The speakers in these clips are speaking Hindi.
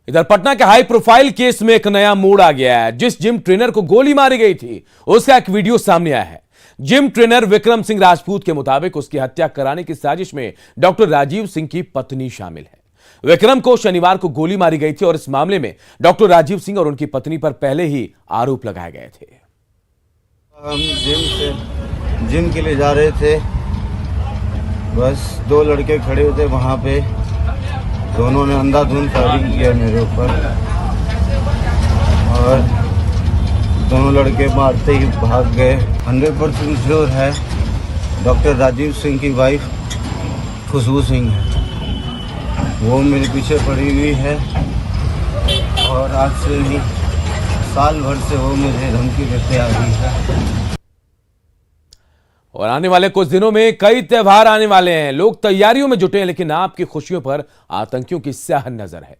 इधर पटना के हाई प्रोफाइल केस में एक नया मोड़ आ गया है। जिस जिम ट्रेनर को गोली मारी गई थी उसका एक वीडियो सामने आया है। जिम ट्रेनर विक्रम सिंह राजपूत के मुताबिक उसकी हत्या कराने की साजिश में डॉक्टर राजीव सिंह की पत्नी शामिल है। विक्रम को शनिवार को गोली मारी गई थी और इस मामले में डॉक्टर राजीव सिंह और उनकी पत्नी पर पहले ही आरोप लगाए गए थे। हम जिम के लिए जा रहे थे, बस दो लड़के खड़े हुए थे वहाँ पे। दोनों ने अंधाधुंध फायरिंग किया मेरे ऊपर और दोनों लड़के मारते ही भाग गए। 100% श्योर है डॉक्टर राजीव सिंह की वाइफ खुशबू सिंह है, वो मेरे पीछे पड़ी हुई है और आज से नहीं साल भर से वो मुझे धमकी देते आ रही है। और आने वाले कुछ दिनों में कई त्योहार आने वाले हैं। लोग तैयारियों में जुटे हैं, लेकिन आपकी खुशियों पर आतंकियों की स्याह नजर है।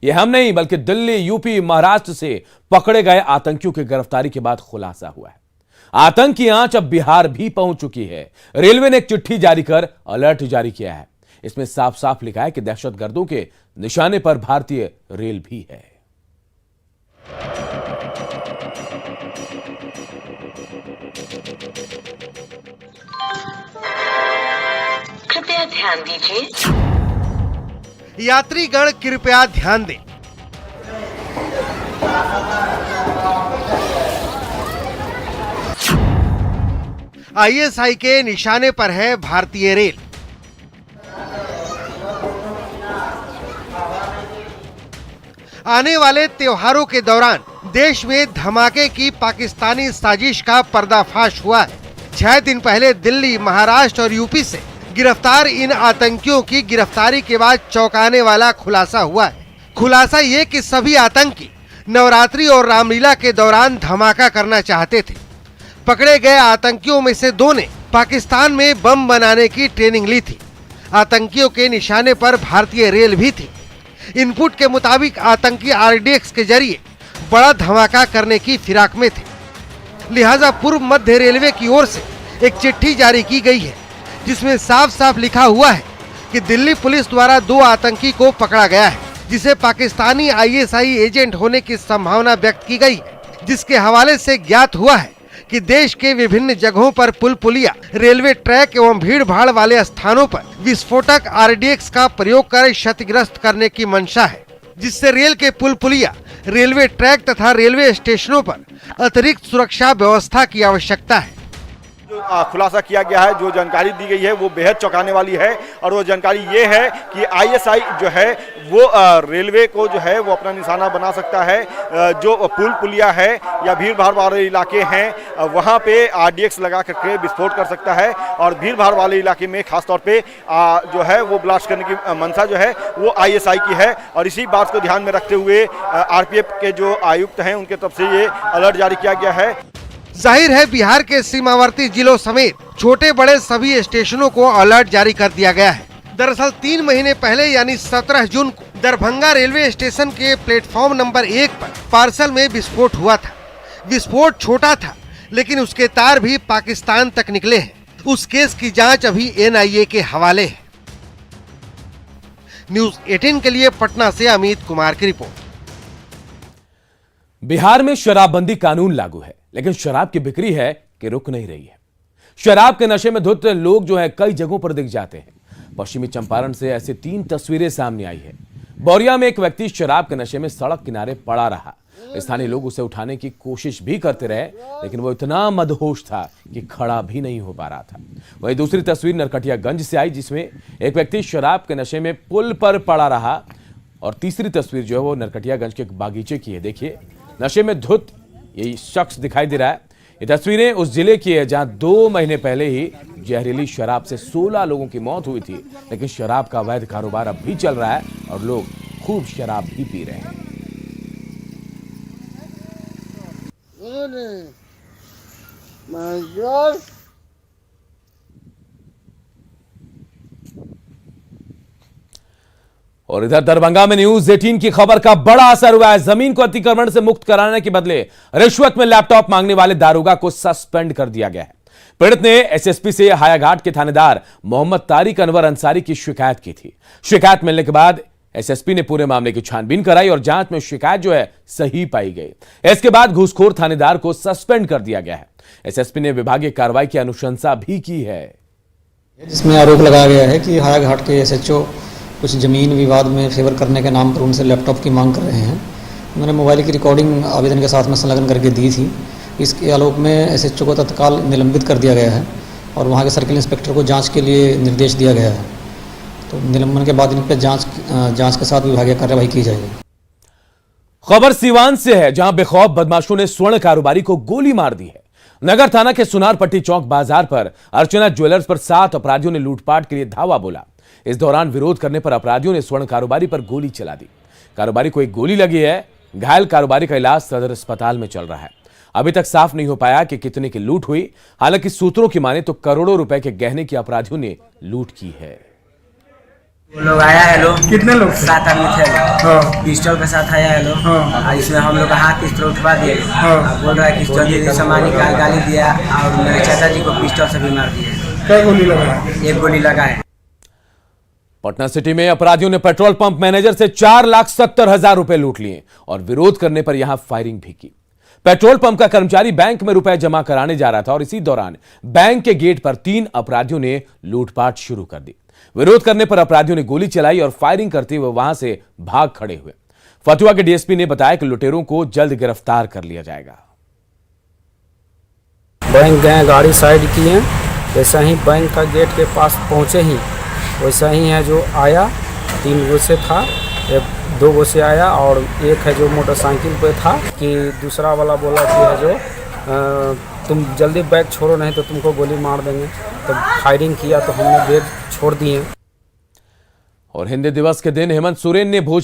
यह हम नहीं बल्कि दिल्ली, यूपी, महाराष्ट्र से पकड़े गए आतंकियों की गिरफ्तारी के बाद खुलासा हुआ है। आतंक की आंच अब बिहार भी पहुंच चुकी है। रेलवे ने एक चिट्ठी जारी कर अलर्ट जारी किया है। इसमें साफ साफ लिखा है कि दहशतगर्दों के निशाने पर भारतीय रेल भी है। कृपया ध्यान दीजिए। यात्रीगण कृपया ध्यान दें। आईएसआई के निशाने पर है भारतीय रेल। आने वाले त्योहारों के दौरान देश में धमाके की पाकिस्तानी साजिश का पर्दाफाश हुआ है। 6 दिन पहले दिल्ली, महाराष्ट्र और यूपी से गिरफ्तार इन आतंकियों की गिरफ्तारी के बाद चौंकाने वाला खुलासा हुआ है। खुलासा ये कि सभी आतंकी नवरात्रि और रामलीला के दौरान धमाका करना चाहते थे। पकड़े गए आतंकियों में से 2 ने पाकिस्तान में बम बनाने की ट्रेनिंग ली थी। आतंकियों के निशाने पर भारतीय रेल भी थी। इनपुट के मुताबिक आतंकी आरडीएक्स के जरिए बड़ा धमाका करने की फिराक में थे। लिहाजा पूर्व मध्य रेलवे की ओर से एक चिट्ठी जारी की गई है, जिसमें साफ साफ लिखा हुआ है कि दिल्ली पुलिस द्वारा 2 आतंकी को पकड़ा गया है, जिसे पाकिस्तानी आईएसआई एजेंट होने की संभावना व्यक्त की गई है। जिसके हवाले से ज्ञात हुआ है कि देश के विभिन्न जगहों पर पुल पुलिया, रेलवे ट्रैक एवं भीड़ भाड़ वाले स्थानों पर विस्फोटक आरडीएक्स का प्रयोग कर क्षतिग्रस्त करने की मंशा है, जिससे रेल के पुल पुलिया, रेलवे ट्रैक तथा रेलवे स्टेशनों पर अतिरिक्त सुरक्षा व्यवस्था की आवश्यकता है। जो खुलासा किया गया है, जो जानकारी दी गई है वो बेहद चौंकाने वाली है। और वो जानकारी ये है कि आईएसआई जो है वो रेलवे को जो है वो अपना निशाना बना सकता है। जो पुल पुलिया है या भीड़ भाड़ वाले इलाके हैं वहाँ पे आरडीएक्स लगा करके विस्फोट कर सकता है। और भीड़ भाड़ वाले इलाके में खासतौर पे जो है वो ब्लास्ट करने की मंशा जो है वो आईएसआई की है। और इसी बात को ध्यान में रखते हुए आरपीएफ के जो आयुक्त हैं उनके तरफ से ये अलर्ट जारी किया गया है। जाहिर है बिहार के सीमावर्ती जिलों समेत छोटे बड़े सभी स्टेशनों को अलर्ट जारी कर दिया गया है। दरअसल 3 महीने पहले यानी 17 जून को दरभंगा रेलवे स्टेशन के प्लेटफॉर्म नंबर 1 पर पार्सल में विस्फोट हुआ था। विस्फोट छोटा था, लेकिन उसके तार भी पाकिस्तान तक निकले हैं। उस केस की जांच अभी एनआईए के हवाले है। न्यूज़ 18 के लिए पटना से अमित कुमार की रिपोर्ट। बिहार में शराबबंदी कानून लागू है, लेकिन शराब की बिक्री है कि रुक नहीं रही है। शराब के नशे में धुत लोग जो है कई जगहों पर दिख जाते हैं। पश्चिमी चंपारण से ऐसी 3 तस्वीरें सामने आई है। बोरिया में एक व्यक्ति शराब के नशे में सड़क किनारे पड़ा रहा। स्थानीय लोग उसे उठाने की कोशिश भी करते रहे, लेकिन वो इतना मदहोश था कि खड़ा भी नहीं हो पा रहा था। वहीं दूसरी तस्वीर नरकटियागंज से आई, जिसमें एक व्यक्ति शराब के नशे में पुल पर पड़ा रहा। और तीसरी तस्वीर जो है वो नरकटियागंज के एक बागीचे की है। देखिए, नशे में धुत यही शख्स दिखाई दे रहा है। ये तस्वीरें उस जिले की है जहां 2 महीने पहले ही जहरीली शराब से 16 लोगों की मौत हुई थी। लेकिन शराब का अवैध कारोबार अब भी चल रहा है और लोग खूब शराब भी पी रहे हैं। और इधर दरभंगा में न्यूज 18 की खबर का बड़ा असर हुआ है। जमीन को अतिक्रमण से मुक्त कराने के बदले रिश्वत में लैपटॉप मांगने वाले दारोगा को सस्पेंड कर दिया गया है। पीड़ित ने एसएसपी से हायाघाट के थानेदार मोहम्मद तारिक अनवर अंसारी की शिकायत की थी। शिकायत मिलने के बाद एसएसपी ने पूरे मामले की छानबीन कराई और जांच में शिकायत जो है सही पाई गई। इसके बाद घूसखोर थानेदार को सस्पेंड कर दिया गया है। एसएसपी ने विभागीय कार्रवाई की अनुशंसा भी की है, जिसमें आरोप लगाया गया है कि हायाघाट के एसएचओ कुछ जमीन विवाद में फेवर करने के नाम पर उनसे लैपटॉप की मांग कर रहे हैं। उन्होंने मोबाइल की रिकॉर्डिंग आवेदन के साथ में संलग्न करके दी थी। इसके आलोक में एसएचओ को तत्काल निलंबित कर दिया गया है और वहाँ के सर्किल इंस्पेक्टर को जांच के लिए निर्देश दिया गया है। तो निलंबन के बाद इन पर जांच के साथ विभागीय कार्रवाई की जाएगी। खबर सीवान से है, जहां बेखौफ बदमाशों ने स्वर्ण कारोबारी को गोली मार दी है। नगर थाना के सुनारपट्टी चौक बाजार पर अर्चना ज्वेलर्स पर 7 अपराधियों ने लूटपाट के लिए धावा बोला। इस दौरान विरोध करने पर अपराधियों ने स्वर्ण कारोबारी पर गोली चला दी। कारोबारी को एक गोली लगी है। घायल कारोबारी का इलाज सदर अस्पताल में चल रहा है। अभी तक साफ नहीं हो पाया कि कितने की लूट हुई। हालांकि सूत्रों की माने तो करोड़ों रुपए के गहने की अपराधियों ने लूट की है। वो लोग आया है लोग, कितने लोग 7 आदमी थे। हाँ। पिस्टल के साथ आया है लोग। हाँ। इसमें हम लोग का हाथ इस तरह उठवा दिए। हाँ। बोल रहा है कि जल्दी सामान निकाल, गाली दिया और मेरे चाचा जी को पिस्टल से भी मार दिया। क्या गोली लगा? एक गोली लगा है। पटना सिटी में अपराधियों ने पेट्रोल पंप मैनेजर से 4,70,000 रुपए लूट लिए और विरोध करने पर यहां फायरिंग भी की। पेट्रोल पंप का कर्मचारी बैंक में रुपए जमा कराने जा रहा था और इसी दौरान बैंक के गेट पर 3 अपराधियों ने लूटपाट शुरू कर दी। विरोध करने पर अपराधियों ने गोली चलाई और फायरिंग करते हुए वहां से भाग खड़े हुए। फतुहा के डीएसपी ने बताया कि लुटेरों को जल्द गिरफ्तार कर लिया जाएगा। बैंक गए, गाड़ी साइड किए, जैसा ही बैंक का गेट के पास पहुंचे ही वैसा ही है जो आया, 3 गो से था, 2 गो से आया और एक है जो मोटरसाइकिल पे था कि दूसरा वाला बोला कि है जो तुम जल्दी बैग छोड़ो नहीं तो तुमको गोली मार देंगे। तो फायरिंग किया तो हमने बैग छोड़ दिए। और हिंदी दिवस के दिन हेमंत सोरेन ने भोज